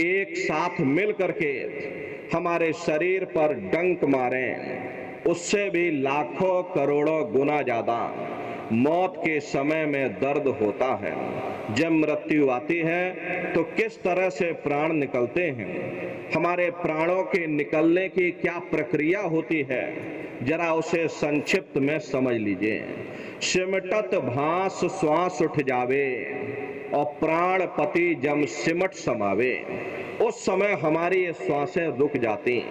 एक साथ मिल करके हमारे शरीर पर डंक मारें, उससे भी लाखों करोड़ों गुना ज्यादा मौत के समय में दर्द होता है। जब मृत्यु आती है तो किस तरह से प्राण निकलते हैं, हमारे प्राणों के निकलने की क्या प्रक्रिया होती है, जरा उसे संक्षिप्त में समझ लीजिए। सिमटत भास श्वास उठ जावे और प्राण पति जम सिमट समावे। उस समय हमारी श्वासें रुक जाती,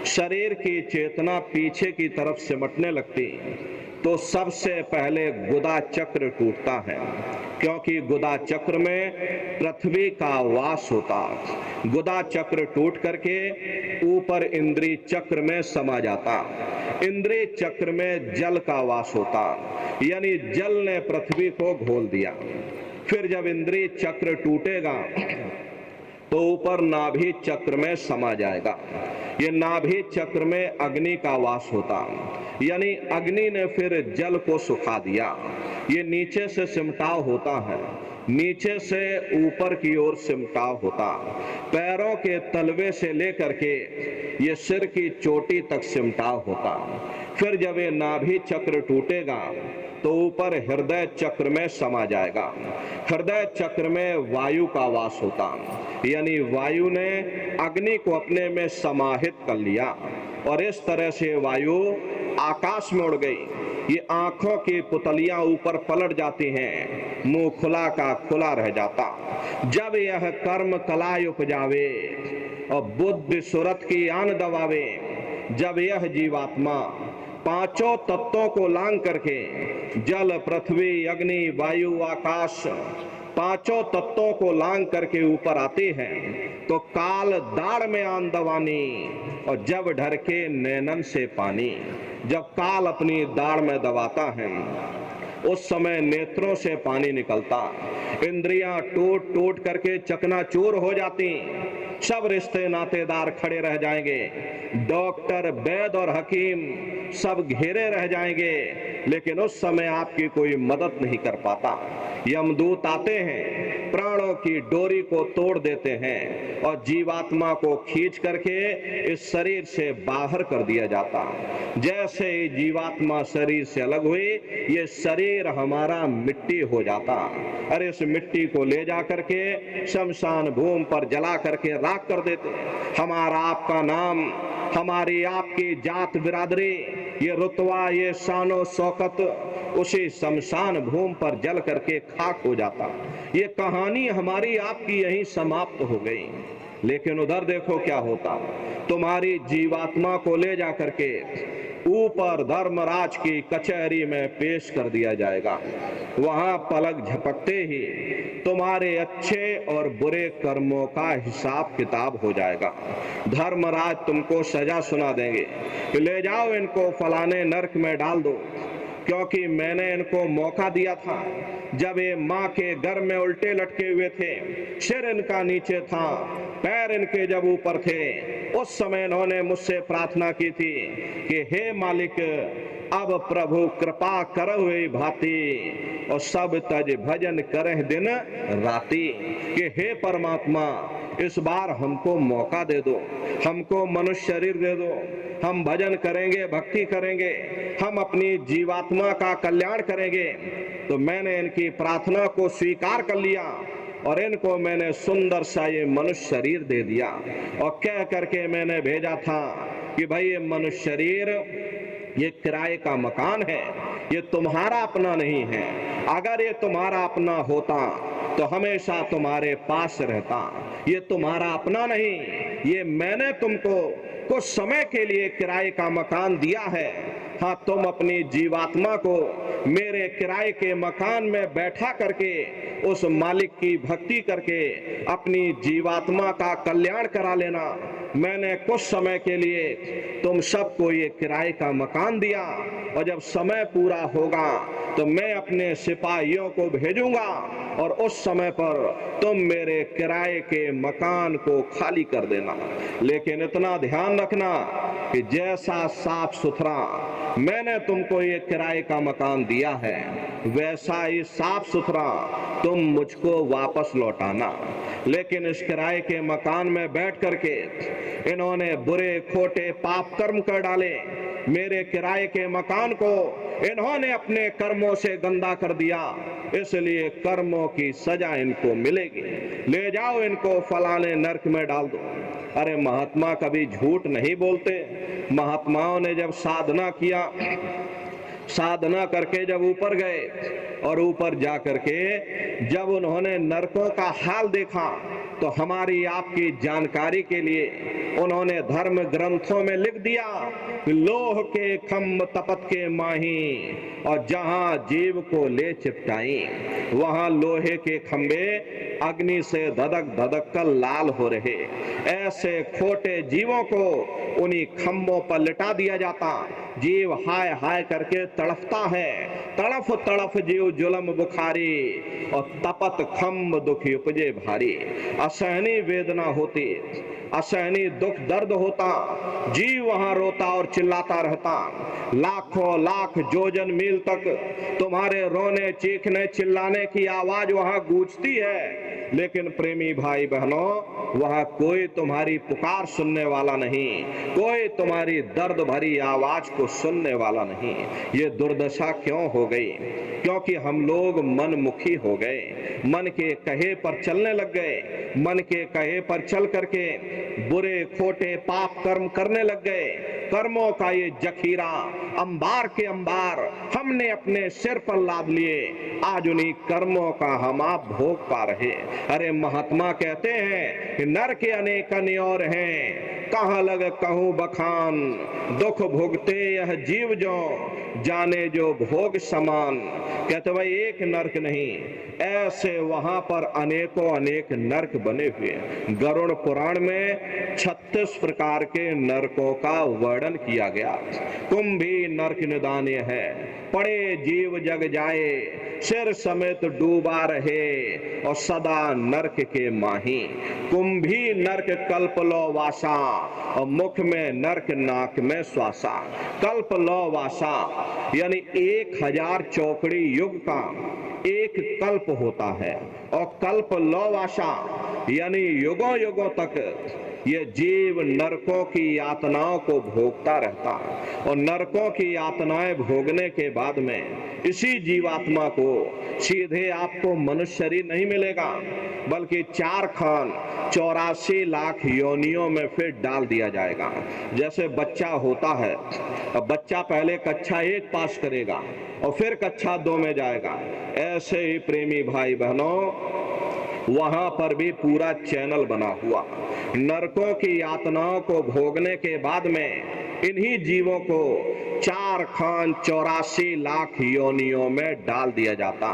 शरीर की चेतना पीछे की तरफ सिमटने लगती, तो सबसे पहले गुदा चक्र टूटता है, क्योंकि गुदा चक्र में पृथ्वी का वास होता। गुदा चक्र टूट करके ऊपर इंद्रिय चक्र में समा जाता। इंद्रिय चक्र में जल का वास होता, यानी जल ने पृथ्वी को घोल दिया। फिर जब इंद्रिय चक्र टूटेगा तो ऊपर नाभि चक्र में समा जाएगा। ये नाभि चक्र में अग्नि का वास होता, यानी अग्नि ने फिर जल को सुखा दिया। ये नीचे से सिमटाव होता है, नीचे से ऊपर की ओर सिमटाव होता, पैरों के तलवे से लेकर के ये सिर की चोटी तक सिमटाव होता। फिर जब ये नाभि चक्र टूटेगा तो ऊपर हृदय चक्र में समा जाएगा। हृदय चक्र में वायु का वास होता, यानी वायु ने अग्नि को अपने में समाहित कर लिया और इस तरह से वायु आकाश में उड़ गई। ये आंखों की पुतलियां ऊपर पलट जाती हैं, मुंह खुला का खुला रह जाता। जब यह कर्म कलाय उपजावे और बुद्धि सुरत की आन दबावे, जब यह जीवात्मा पांचों तत्वों को लांग करके जल पृथ्वी अग्नि वायु आकाश पांचों तत्वों को लांग करके ऊपर आती है, तो काल दाढ़ में आन दवानी और जब ढरके नैनन से पानी। जब काल अपनी दाढ़ में दबाता है उस समय नेत्रों से पानी निकलता, इंद्रियां टूट टूट करके चकनाचूर हो जाती, सब रिश्ते नातेदार खड़े रह जाएंगे, डॉक्टर वैद्य और हकीम सब घेरे रह जाएंगे, लेकिन उस समय आपकी कोई मदद नहीं कर पाता। यमदूत आते हैं, प्राणों की डोरी को तोड़ देते हैं और जीवात्मा को खींच करके इस शरीर से बाहर कर दिया जाता। जैसे ही जीवात्मा शरीर से अलग हुई, ये शरीर हमारा मिट्टी हो जाता। अरे इस मिट्टी को ले जा करके शमशान भूमि पर जला करके राख कर देते। हमारा आपका नाम, हमारी आपकी जात बिरादरी, ये रुतबा, ये शानो शौकत उसी शमशान भूमि पर जल करके खाक हो जाता। ये कहानी हमारी आपकी यहीं समाप्त हो गई। लेकिन उधर देखो क्या होता, तुम्हारी जीवात्मा को ले जा करके ऊपर धर्मराज की कचहरी में पेश कर दिया जाएगा। वहां पलक झपकते ही तुम्हारे अच्छे और बुरे कर्मों का हिसाब किताब हो जाएगा। धर्मराज तुमको सजा सुना देंगे, ले जाओ इनको फलाने नरक में डाल दो, क्योंकि मैंने इनको मौका दिया था। जब ये माँ के गर्भ में उल्टे लटके हुए थे, सिर इनका नीचे था, पैर इनके जब ऊपर थे, उस समय इन्होंने मुझसे प्रार्थना की थी कि हे मालिक, अब प्रभु कृपा करो हुई भांति और सब तज भजन करह दिन राती। कि हे परमात्मा, इस बार हमको मौका दे दो, हमको मनुष्य शरीर दे दो, हम भजन करेंगे, भक्ति करेंगे, हम अपनी जीवात्मा का कल्याण करेंगे। तो मैंने इनकी प्रार्थना को स्वीकार कर लिया और इनको मैंने सुंदर सा ये मनुष्य शरीर दे दिया और कह करके मैंने भेजा था कि भाई ये मनुष्य शरीर ये किराए का मकान है, ये तुम्हारा अपना नहीं है। अगर ये तुम्हारा अपना होता तो हमेशा तुम्हारे पास रहता। ये तुम्हारा अपना नहीं, ये मैंने तुमको कुछ समय के लिए किराए का मकान दिया है। हाँ, तुम अपनी जीवात्मा को मेरे किराए के मकान में बैठा करके उस मालिक की भक्ति करके अपनी जीवात्मा का कल्याण करा लेना। मैंने कुछ समय के लिए तुम सबको ये किराए का मकान दिया और जब समय पूरा होगा तो मैं अपने सिपाहियों को भेजूंगा और उस समय पर तुम मेरे किराए के मकान को खाली कर देना। लेकिन इतना ध्यान रखना कि जैसा साफ सुथरा मैंने तुमको ये किराए का मकान दिया है, वैसा ही साफ सुथरा तुम मुझको वापस लौटाना। लेकिन इस किराए के मकान में बैठ करके इन्होंने बुरे खोटे पाप कर्म कर डाले। मेरे किराए के मकान को इन्होंने अपने कर्मों से गंदा कर दिया, इसलिए कर्मों की सजा इनको मिलेगी। ले जाओ, इनको फलाने नरक में डाल दो। अरे महात्मा कभी झूठ नहीं बोलते। महात्माओं ने जब साधना किया, साधना करके जब ऊपर गए और ऊपर जा करके जब उन्होंने नरकों का हाल देखा, तो हमारी आपकी जानकारी के लिए उन्होंने धर्म ग्रंथों में लिख दिया, लोह के खम्भ तपत के माही, और जहां जीव को ले चिपटाई वहां लोहे के खंबे अग्नि से धधक धधक कर लाल हो रहे। ऐसे खोटे जीवों को उन्हीं खंभों पर लिटा दिया जाता। जीव हाय हाय करके तड़फता है, तड़फ तड़फ जीव जुलम बुखारी, और तपत खम्भ दुखी उपजे भारी। असहनीय वेदना होती, असहनीय दुख दर्द होता, जीव वहां रोता और चिल्लाता रहता। लाखों लाख जोजन मील तक तुम्हारे रोने चीखने चिल्लाने की आवाज वहां गूंजती है, लेकिन प्रेमी भाई बहनों, वहां कोई तुम्हारी पुकार सुनने वाला नहीं, कोई तुम्हारी दर्द भरी आवाज को सुनने वाला नहीं। ये दुर्दशा क्यों हो गई? क्योंकि हम लोग मनमुखी हो गए, मन के कहे पर चलने लग गए, मन के कहे पर चल करके बुरे खोटे पाप कर्म करने लग गए। कर्मों का ये जखीरा अंबार के अंबार हमने अपने सिर पर लाद लिए, आज उन्हीं कर्मों का हम आप भोग पा रहे। अरे महात्मा कहते हैं कि नर के अनेक नियोर हैं, कहाँ लग कहूं बखान, दुख भोगते यह जीव जो जाने जो भोग समान। कहते भाई एक नरक नहीं, ऐसे वहां पर अनेकों अनेक नरक बने हुए। गरुड़ पुराण में 36 प्रकार के नरकों का वर्णन किया गया। कुंभी नरक निदान्य है, पड़े जीव जग जाए, सिर समेत डूबा रहे, और सदा नरक के माही। कुंभी नरक कल्प लो वासा, और मुख में नरक नाक में श्वासा। कल्प लो वासा यानी 1000 चौकड़ी युग का एक कल्प होता है, और कल्प लो वासा यानी युगों युगों तक ये जीव नरकों की यातनाओं को भोगता रहता। और नरकों की यातनाएं भोगने के बाद में इसी जीवात्मा को सीधे आपको मनुष्य शरीर नहीं मिलेगा, बल्कि 4 खान 84 लाख योनियों में फिर डाल दिया जाएगा। जैसे बच्चा होता है, अब बच्चा पहले कक्षा 1 पास करेगा और फिर कक्षा 2 में जाएगा। ऐसे ही प्रेमी भाई बहनों, वहां पर भी पूरा चैनल बना हुआ। नरकों की यातनाओं को भोगने के बाद में इन्हीं जीवों को 4 खान 84 लाख योनियों में डाल दिया जाता।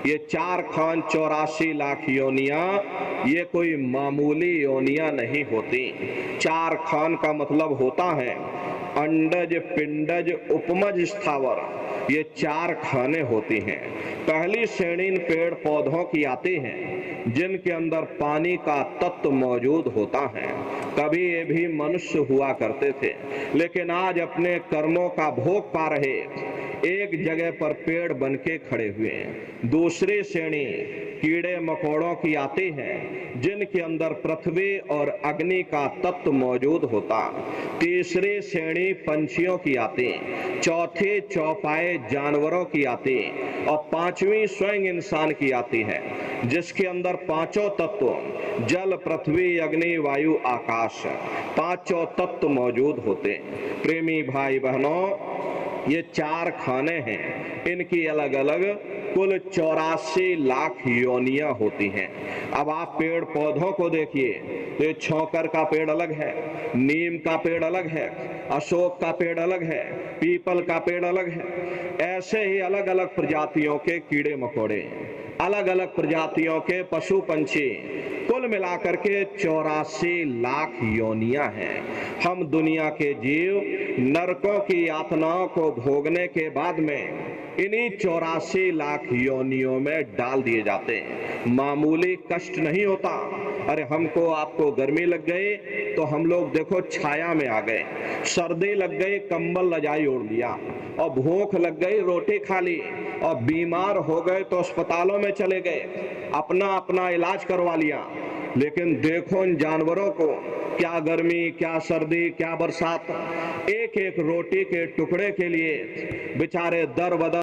ये 4 खान 84 लाख योनियां ये कोई मामूली योनियां नहीं होती। 4 खान का मतलब होता है अंडज पिंडज उपमज स्थावर, ये 4 खाने होती हैं। पहली श्रेणी पेड़ पौधों की आती हैं जिनके अंदर पानी का तत्व मौजूद होता है। कभी ये भी मनुष्य हुआ करते थे, लेकिन आज अपने कर्मों का भोग पा रहे एक जगह पर पेड़ बन के खड़े हुए हैं। दूसरी श्रेणी कीड़े मकोड़ों की आती है जिनके अंदर पृथ्वी और अग्नि का तत्व मौजूद होता। तीसरी श्रेणी पंछियों की आती, चौथी चौपाए जानवरों की आती, और 5वीं स्वयं इंसान की आती है जिसके अंदर 5 तत्व जल पृथ्वी अग्नि वायु आकाश 5 तत्व मौजूद होते। प्रेमी भाई बहनों, ये 4 खाने हैं, इनकी अलग अलग कुल 84 लाख योनियां होती हैं। अब आप पेड़ पौधों को देखिए, तो छौकर का पेड़ अलग है, नीम का पेड़ अलग है, अशोक का पेड़ अलग है, पीपल का पेड़ अलग है। ऐसे ही अलग अलग प्रजातियों के कीड़े मकोड़े, अलग अलग प्रजातियों के पशु पंछी, कुल मिलाकर के 84 लाख योनियां हैं। हम दुनिया के जीव नरकों की यातनाओं को भोगने के बाद में इन्हीं 84 लाख योनियों में डाल दिए जाते हैं। मामूली कष्ट नहीं होता, अरे हमको आपको गर्मी लग गई तो हम लोग देखो छाया में आ गए, सर्दी लग गई कंबल रजाई ओढ़ लिया, और भूख लग गई रोटी खा ली, और बीमार हो गए तो अस्पतालों में चले गए, अपना अपना इलाज करवा लिया। लेकिन देखो इन जानवरों को, क्या गर्मी, क्या सर्दी, क्या बरसात, एक एक रोटी के टुकड़े के लिए बेचारे दर बदर